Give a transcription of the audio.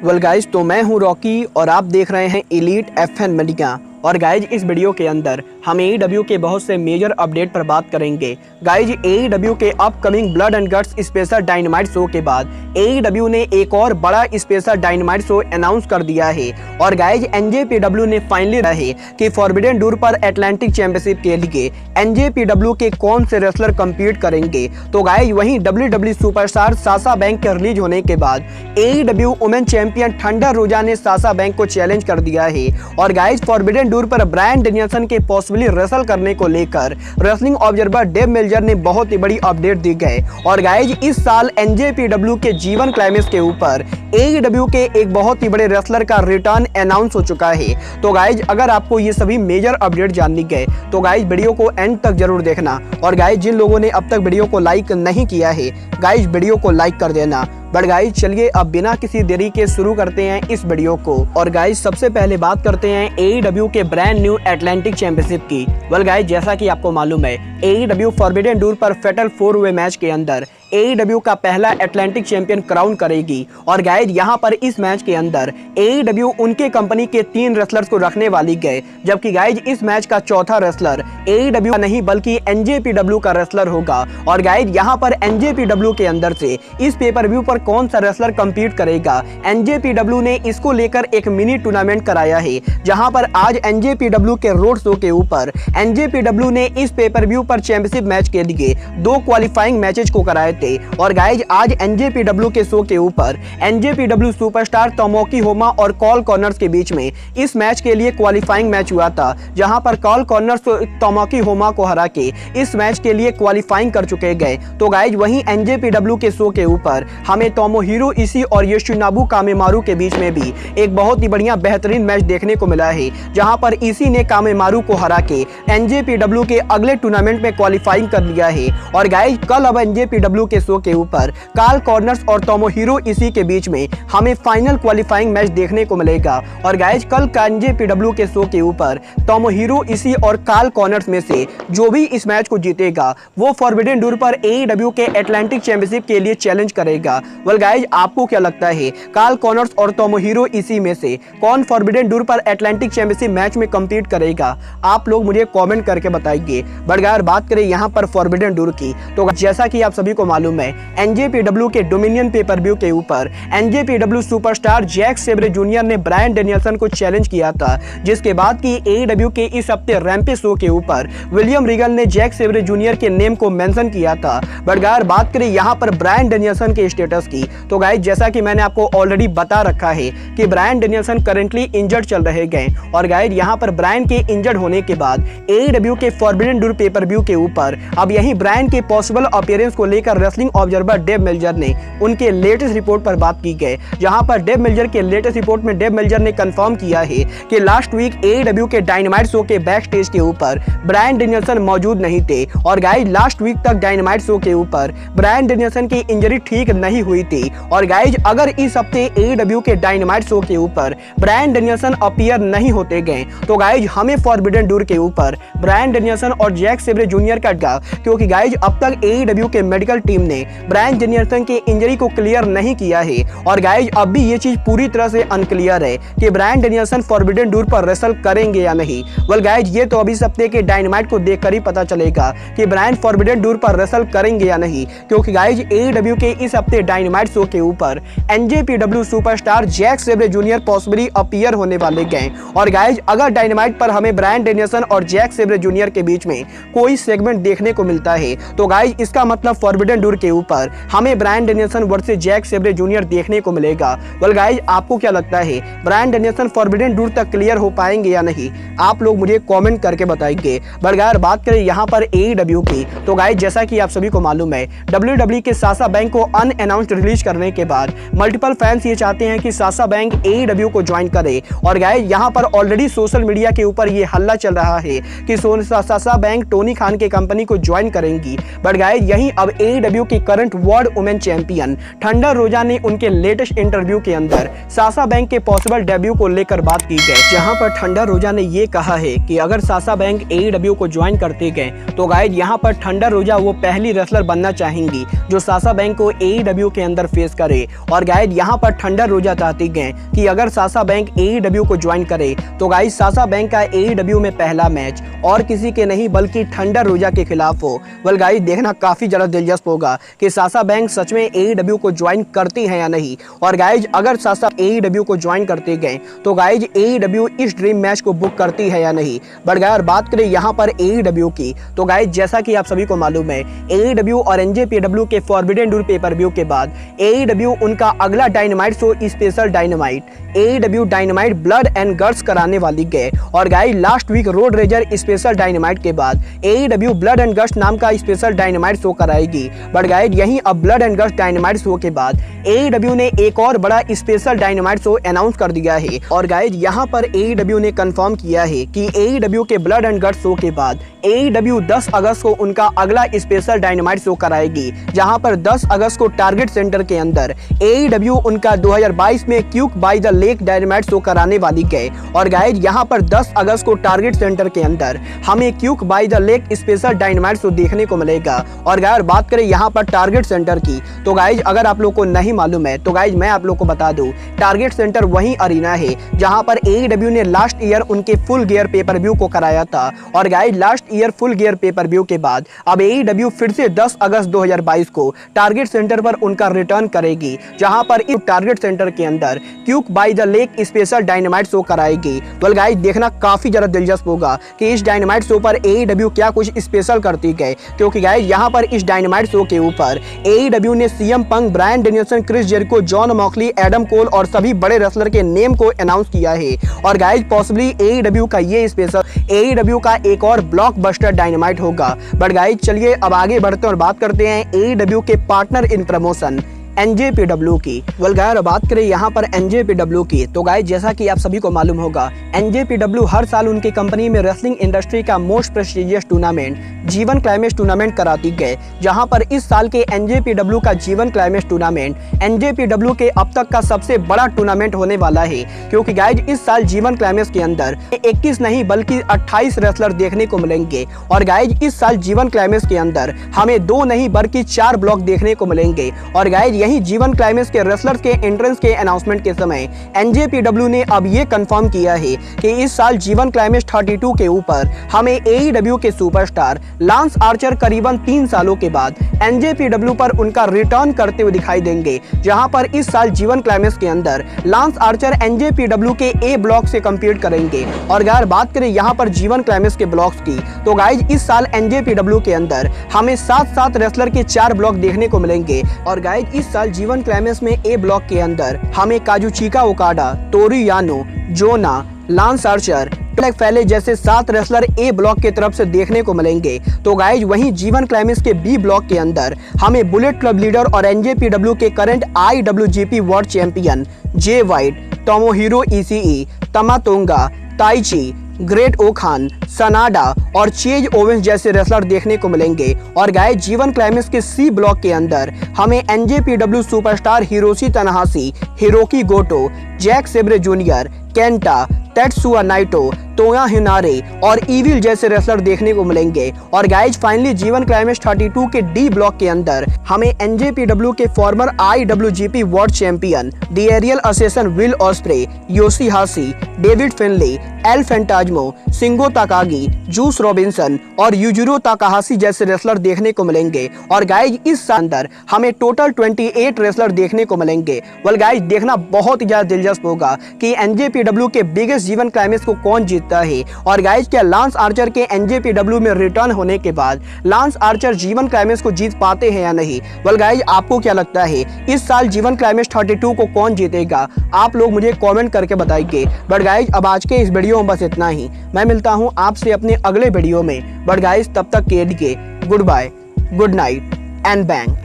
Well guys, तो मैं हूं रॉकी और आप देख रहे हैं एलीट एफएन मीडिया। और गाइज, इस वीडियो के अंदर हम AEW के बहुत से मेजर अपडेट पर बात करेंगे। गाइज, AEW के upcoming blood and guts special Dynamite show के बाद AEW ने एक और बड़ा स्पेशल डायनामाइट शो अनाउंस कर दिया है। और गाइज, NJPW ने फाइनली रहे कि फॉरबिडन डोर पर एटलांटिक चैंपियनशिप के लिए NJPW के कौन से रेसलर कम्पीट करेंगे। तो गाइज, वहीं WWE सुपरस्टार साशा बैंक के रिलीज होने के बाद AEW वुमेन चैंपियन थंडर रोजा ने साशा बैंक को चैलेंज कर दिया है। और गाइज, फॉरबिडन डोर पर ब्रायन डेनियल्सन के पॉसिबली रेसल करने को लेकर रेसलिंग ऑब्जर्वर डेव मेल्जर ने बहुत ही बड़ी अपडेट दी गई। और गाइज, इस साल NJPW के जीवन क्लाइमेक्स के ऊपर AEW के एक बहुत ही बड़े रेसलर का रिटर्न अनाउंस हो चुका है। तो गाइज, अगर आपको ये सभी मेजर अपडेट जाननी गए तो गाइज वीडियो को एंड तक जरूर देखना। और गाइज, जिन लोगों ने अब तक वीडियो को लाइक नहीं किया है गाइज, वीडियो को लाइक कर देना। बट गाइज, चलिए अब बिना किसी देरी के शुरू करते हैं इस वीडियो को। और गाइज, सबसे पहले बात करते हैं AEW के ब्रांड न्यू एटलांटिक चैंपियनशिप की। वेल गाइज, जैसा कि आपको मालूम है AEW फॉरबिडन डोर पर फेटल 4-वे मैच के अंदर AEW का पहला एटलांटिक चैंपियन क्राउन करेगी। और गाइज, यहाँ पर इस मैच के अंदर AEW उनके कंपनी के 3 रेसलर्स को रखने वाली गए, जबकि गाइज इस मैच का चौथा रेसलर AEW नहीं बल्कि NJPW का रेसलर होगा। और गाइज, यहाँ पर NJPW के अंदर से इस पेपर व्यू पर कौन सा रेसलर कम्पीट करेगा, NJPW ने इसको लेकर एक मिनी टूर्नामेंट कराया है, जहां पर आज NJPW के रोड शो के ऊपर NJPW ने इस पेपर व्यू पर चैंपियनशिप मैच के लिए 2 क्वालिफाइंग मैचेस को कराए थे। और गाइज, आज NJPW के शो के ऊपर NJPW सुपरस्टार तोमोकी होमा और कॉल कॉर्नर्स के बीच में इस मैच के लिए क्वालिफाइंग मैच हुआ था, जहां पर कॉल कॉर्नर्स तोमोकी होमा को हरा के इस मैच के लिए क्वालिफाइंग कर चुके गए। तो गाइज, वहीं NJPW के शो के ऊपर हमें तोमोहिरो इशी और योशिनोबु कामेमारू के बीच में भी एक बहुत ही बढ़िया बेहतरीन मैच देखने को मिला है, जहां पर इशी ने कामेमारू को हरा के NJPW के अगले टूर्नामेंट में क्वालिफाइंग कर लिया है। और गाइज, कल अब NJPW के शो के ऊपर कार्ल कॉर्नर्स और तोमोहिरो इशी के बीच में हमें फाइनल क्वालिफाइंग मैच देखने को मिलेगा। और गाइज, कल का NJPW के शो के ऊपर तोमोहिरो इशी और कार्ल कॉर्नर्स में से जो भी इस मैच को जीतेगा वो फॉरबिडन डोर पर AEW के एटलांटिक चैंपियनशिप के लिए चैलेंज करेगा। वेल गाइज, आपको क्या लगता है कार्ल कॉर्नर्स और तोमोहिरो इशी में से कौन फॉरबिडन डोर पर एटलांटिक चैंपियनशिप मैच में कम्पीट करेगा? आप लोग मुझे कमेंट करके बताइए। बट अगर बात करें यहाँ पर फॉरबिडन डोर की, तो जैसा कि आप सभी को मालूम है NJPW के डोमिनियन पेपर व्यू के ऊपर NJPW superstar Zack Sabre junior ने ब्रायन डेनियल्सन को चैलेंज किया था, जिसके बाद की AEW के इस हफ्ते रैंपेज शो के ऊपर विलियम रीगल ने जैक सेब्रे जूनियर के नेम को मेंशन किया था। बट अगर बात करें यहाँ पर ब्रायन डेनियल्सन के स्टेटस की, तो गाइज, जैसा कि मैंने आपको ऑलरेडी बता रखा है कि ब्रायन डेनियल्सन करंटली इंजर्ड चल रहे गए। और गाइज, यहाँ पर ब्रायन के इंजर्ड होने के बाद AEW के फॉरबिडन डोर पेपर व्यू के ऊपर अब यही ब्रायन के पॉसिबल अपीयरेंस को लेकर रेसलिंग ऑब्जर्वर डेव मेल्जर ने उनके लेटेस्ट रिपोर्ट पर बात की गई, जहां पर डेव मेल्जर के लेटेस्ट रिपोर्ट में डेव मेल्जर ने कंफर्म किया है कि लास्ट वीक AEW के डायनामाइट शो के बैक स्टेज के ऊपर ब्रायन डेनियल्सन मौजूद नहीं थे। और गाइज, लास्ट वीक तक डायनामाइट शो के ऊपर ब्रायन डेनियल्सन की इंजरी ठीक नहीं हुई थी। और गाइज, अगर इस हफ्ते AEW के डायनामाइट शो के ऊपर ब्रायन डेनियल्सन अपीयर नहीं होते गए तो गाइज, हमें फॉरबिडन डोर के ऊपर ब्रायन डेनियल्सन और जैक सेब्रे जूनियर का क्योंकि गाइज, अब तक AEW के मेडिकल टीम ने ब्रायन डेनियल्सन के इंजरी को क्लियर नहीं किया है। और गाइज, अब भी ये चीज पूरी तरह से अनक्लियर है कि ब्रायन डेनियल्सन फॉरबिडन डोर पर रेसल करेंगे या नहीं। वेल गाइज, ये तो अभी इस हफ्ते के डायनामाइट को देखकर ही पता चलेगा कि ब्रायन फॉरबिडन डोर पर रेसल करेंगे या नहीं, क्योंकि गाइज AEW के इस हफ्ते डायनामाइट शो के ऊपर NJPW superstar Zack Sabre junior possibly appear होने वाले गए। और गाइज, अगर डायनामाइट पर हमें ब्रायन डेनियल्सन और जैक सेब्रे जूनियर के बीच में कोई सेगमेंट देखने को मिलता है तो गाइज, इसका मतलब फॉरबिडन डोर के ऊपर हमें Bryan Danielson versus Jack Sabre junior देखने को मिलेगा। वेल गाइज, आपको क्या लगता है ब्रायन डेनियल्सन फॉरबिडन डोर तक क्लियर हो पाएंगे या नहीं? आप लोग मुझे कमेंट करके बताइए। बट अगर बात करें यहाँ पर AEW की, तो गाइज, जैसा कि आप सभी को मालूम है WWE के साशा बैंक को अनअनाउंस्ड रिलीज करने के बाद मल्टीपल फैंस ये चाहते हैं कि साशा बैंक AEW को ज्वाइन करे। और गाइज, यहाँ पर ऑलरेडी सोशल मीडिया के ऊपर ये हल्ला चल रहा है कि साशा बैंक टोनी खान के कंपनी को ज्वाइन करेंगी। बट गाइज, यही अब AEW AEW की current world women champion thunder रोजा ने उनके लेटेस्ट इंटरव्यू के अंदर साशा बैंक के पॉसिबल डेब्यू को लेकर बात की गई, जहां पर थंडर रोजा ने ये कहा है कि अगर साशा बैंक AEW को ज्वाइन करते गए तो गाइज यहाँ पर थंडर रोजा वो पहली रेसलर बनना चाहेंगी जो साशा बैंक को AEW के अंदर फेस करे। और गाइज यहाँ पर थंडर रोजा चाहती गए कि अगर साशा बैंक AEW को ज्वाइन करे तो गाइज साशा बैंक का AEW में पहला मैच और किसी के नहीं बल्कि थंडर रोजा के खिलाफ हो। वेल गाइज देखना काफी ज्यादा दिलचस्प होगा कि साशा बैंक सच में AEW को ज्वाइन करती है या नहीं। और गाइज अगर साशा AEW को ज्वाइन करते गए तो गाइज AEW इस ड्रीम मैच को बुक करती है या नहीं। बट गाइज बात करें यहाँ पर AEW की तो गाइज जैसा कि आप सभी को मालूम है AEW और NJPW के फॉरबिडन डोर पेपर व्यू के बाद AEW उनका अगला Dynamite show special Dynamite AEW Dynamite Blood and Guts कराने वाली गए। और guys last week Road Rager special Dynamite के बाद AEW ब्लड एंड गट्स नाम का स्पेशल डायनामाइट शो कराएगी। बट गाइज यहीं अब Blood and Guts Dynamite show के बाद AEW ने एक और बड़ा स्पेशल डायनामाइट शो अनाउंस कर दिया है। और गाइज यहाँ पर AEW ने कंफर्म किया है कि AEW के ब्लड एंड गट्स शो के बाद AEW 10 अगस्त को उनका अगला स्पेशल डायनामाइट शो कराएगी, जहां पर 10 अगस्त को टारगेट सेंटर के अंदर AEW उनका 2022 में quick by the lake dynamite show कराने वाली गए। और गाइज यहां पर 10 अगस्त को टारगेट सेंटर के अंदर हमें quick by the lake special Dynamite show देखने को मिलेगा। और गाइज बात करें यहां पर टारगेट सेंटर की तो गाइज अगर आप लोग को नहीं मालूम है तो गाइज मैं आप लोग को बता दूं टारगेट सेंटर वही अरीना है जहां पर AEW ने लास्ट ईयर उनके फुल गियर पेपर व्यू को कराया था। और guys last year full gear pay per view के बाद अब AEW फिर से 10 अगस्त 2022 को टारगेट सेंटर पर उनका रिटर्न करेगी, जहां पर इस टारगेट सेंटर के अंदर quick by the lake special Dynamite show कराएगी। वेल गाइज देखना काफी ज्यादा दिलचस्प होगा कि इस डायनामाइट शो पर AEW क्या कुछ स्पेशल करती गए, क्योंकि गाइज यहां पर इस डायनामाइट शो के ऊपर AEW ने CM Punk, Bryan Danielson, Chris Jericho, Jon Moxley, Adam Cole और सभी बड़े रेसलर के नेम को अनाउंस किया है। और गाइज पॉसिबली AEW का ये स्पेशल AEW का एक और ब्लॉकबस्टर डायनामाइट होगा। बट गाइज चलिए अब आगे बढ़ते हैं और बात करते हैं AEW के पार्टनर इन प्रमोशन NJPW की। वेल गाइस बात करें यहाँ पर NJPW की तो गाइस जैसा कि आप सभी को मालूम होगा NJPW हर साल उनकी कंपनी में रेसलिंग इंडस्ट्री का मोस्ट प्रेस्टिजियस टूर्नामेंट जीवन क्लाइमेक्स टूर्नामेंट कराती गए, जहां पर इस साल के NJPW का जीवन क्लाइमेक्स टूर्नामेंट NJPW के अब तक का सबसे बड़ा टूर्नामेंट होने वाला है, क्योंकि गाइस इस साल जीवन क्लाइमेक्स के अंदर 21 नहीं बल्कि 28 रेसलर देखने को मिलेंगे। और गाइस इस साल जीवन क्लाइमेक्स के अंदर हमें 2 नहीं बल्कि 4 ब्लॉक देखने को मिलेंगे। और गाइस यही जीवन क्लाइमेक्स के रेसलर्स के एंट्रेंस के अनाउंसमेंट के समय NJPW ने अब ये कंफर्म किया है कि इस साल जीवन क्लाइमेक्स 32 के ऊपर हमें AEW के सुपरस्टार लांस आर्चर करीबन 3 सालों के बाद NJPW पर उनका रिटर्न करते हुए दिखाई देंगे, जहां पर इस साल जीवन क्लाइमेक्स के अंदर लांस आर्चर NJPW के A ब्लॉक से कम्पीट करेंगे। और अगर बात करें यहां पर जीवन क्लाइमेक्स के ब्लॉक्स की तो गाइज इस साल NJPW के अंदर हमें 7 रेसलर के 4 ब्लॉक देखने को मिलेंगे। और गाइज इस साल जीवन क्लाइमेक्स में A ब्लॉक के अंदर हमें काजुचिका ओकाडा, टोरू यानो, जोना, लांस आर्चर, फैले जैसे 7 रेसलर A ब्लॉक के तरफ से देखने को मिलेंगे। तो गाइज वहीं जीवन क्लाइमेक्स के B ब्लॉक के अंदर हमें बुलेट क्लब लीडर और NJPW के करंट IWGP वर्ल्ड चैंपियन जे वाइट, टोमोहिरो इशिई, तमातोंगा, ताइची, ग्रेट ओखान, सनाडा और चेज ओवेंस जैसे रेसलर देखने को मिलेंगे। और गाइस जीवन क्लाइमेक्स के C ब्लॉक के अंदर हमें NJPW superstar Hiroshi Tanahashi, Hiroki Goto, Jack Sabre junior, Kenta, Tetsuya Naito, Toa Henare और इविल जैसे रेसलर देखने को मिलेंगे। और गाइज फाइनली जीवन क्लाइमेक्स 32 के D ब्लॉक के अंदर हमें NJPW के former IWGP world champion the Aerial Assassin Will Ospreay, Yoshihashi, David Finlay, El Phantasmo, Shingo Takagi, Juice Robinson और यूजिरो ताकाहाशी जैसे रेसलर देखने को मिलेंगे। और गाइज इस साल अंदर हमें टोटल 28 रेसलर देखने को मिलेंगे। वेल गाइज देखना बहुत ही ज्यादा दिलचस्प होगा कि NJPW के बिगेस्ट जीवन क्लाइमेक्स को कौन जीतता है। और गाइज क्या लांस आर्चर के NJPW में रिटर्न होने के बाद लांस आर्चर जीवन क्लाइमेक्स को जीत पाते हैं या नहीं। वेल गाइज आपको क्या लगता है इस साल जीवन क्लाइमेक्स 32 को कौन जीतेगा, आप लोग मुझे कमेंट करके बताइए। बट गाइज अब आज के इस वीडियो में बस इतना ही, मैं मिलता हूं आपसे अपने अगले वीडियो में। बट गाइज तब तक के लिए goodbye, good night and bang.